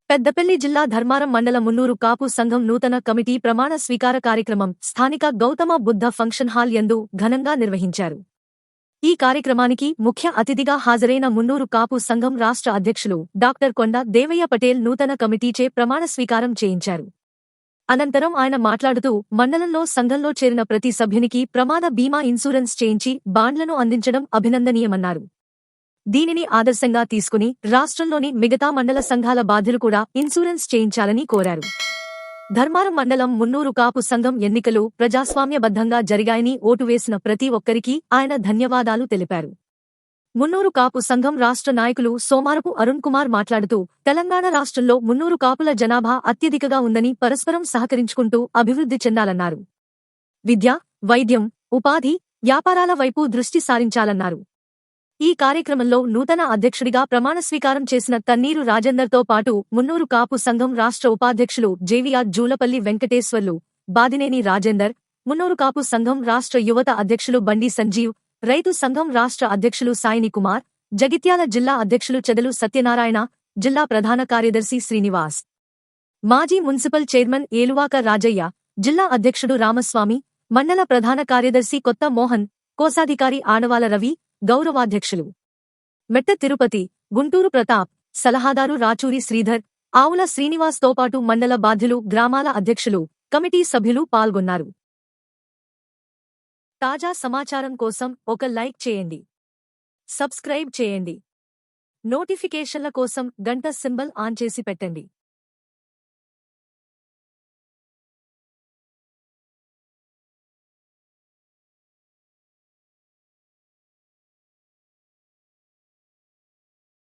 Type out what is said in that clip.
పెద్దపల్లి జిల్లా ధర్మారం మండల మున్నూరు కాపు సంఘం నూతన కమిటీ ప్రమాణ స్వీకార కార్యక్రమం స్థానిక గౌతమ బుద్ధ ఫంక్షన్ హాల్ యందు ఘనంగా నిర్వహించారు. ఈ కార్యక్రమానికి ముఖ్య అతిథిగా హాజరైన మున్నూరు కాపు సంఘం రాష్ట్ర అధ్యక్షులు డాక్టర్ కొండ దేవయ్య పటేల్ నూతన కమిటీచే ప్రమాణ స్వీకారం చేయించారు. అనంతరం ఆయన మాట్లాడుతూ మండలంలో సంఘంలో చేరిన ప్రతి సభ్యునికి ప్రమాద బీమా ఇన్సూరెన్స్ చేయించి బాండ్లను అందించడం అభినందనీయమన్నారు. దీనిని ఆదర్శంగా తీసుకుని రాష్ట్రంలోని మిగతా మండల సంఘాల బాధ్యులు కూడా ఇన్సూరెన్స్ చేయించాలని కోరారు. ధర్మారం మండలం మున్నూరు కాపు సంఘం ఎన్నికలు ప్రజాస్వామ్యబద్ధంగా జరిగాయని ఓటు వేసిన ప్రతి ఒక్కరికీ ఆయన ధన్యవాదాలు తెలిపారు. మున్నూరు కాపు సంఘం రాష్ట్ర నాయకులు సోమారపు అరుణ్ కుమార్ మాట్లాడుతూ తెలంగాణ రాష్ట్రంలో మున్నూరు కాపుల జనాభా అత్యధికగా ఉందని పరస్పరం సహకరించుకుంటూ అభివృద్ధి చెందాలన్నారు. విద్య, వైద్యం, ఉపాధి, వ్యాపారాల వైపు దృష్టి సారించాలన్నారు. ఈ కార్యక్రమంలో నూతన అధ్యక్షుడిగా ప్రమాణస్వీకారం చేసిన తన్నీరు రాజేందర్తో పాటు మున్నూరు కాపు సంఘం రాష్ట్ర ఉపాధ్యక్షులు జేవీఆర్ జూలపల్లి వెంకటేశ్వర్లు, బాదినేని రాజేందర్, మున్నూరు కాపు సంఘం రాష్ట్ర యువత అధ్యక్షులు బండి సంజీవ్, రైతు సంఘం రాష్ట్ర అధ్యక్షులు సాయిని కుమార్, జగిత్యాల జిల్లా అధ్యక్షులు చెదలు సత్యనారాయణ, జిల్లా ప్రధాన కార్యదర్శి శ్రీనివాస్, మాజీ మున్సిపల్ చైర్మన్ ఏలువాక రాజయ్య, జిల్లా అధ్యక్షుడు రామస్వామి, మండల ప్రధాన కార్యదర్శి కొత్త మోహన్, కోశాధికారి ఆనవాల రవి, గౌరవాధ్యక్షులు మెట్ట తిరుపతి, గుంటూరు ప్రతాప్, సలహాదారు రాచూరి శ్రీధర్, ఆవుల శ్రీనివాస్తో పాటు మండల బాధ్యులు, గ్రామాల అధ్యక్షులు, కమిటీ సభ్యులు పాల్గొన్నారు. తాజా సమాచారం కోసం ఒక లైక్ చేయండి, సబ్స్క్రైబ్ చేయండి, నోటిఫికేషన్ల కోసం గంట సింబల్ ఆన్ చేసి పెట్టండి.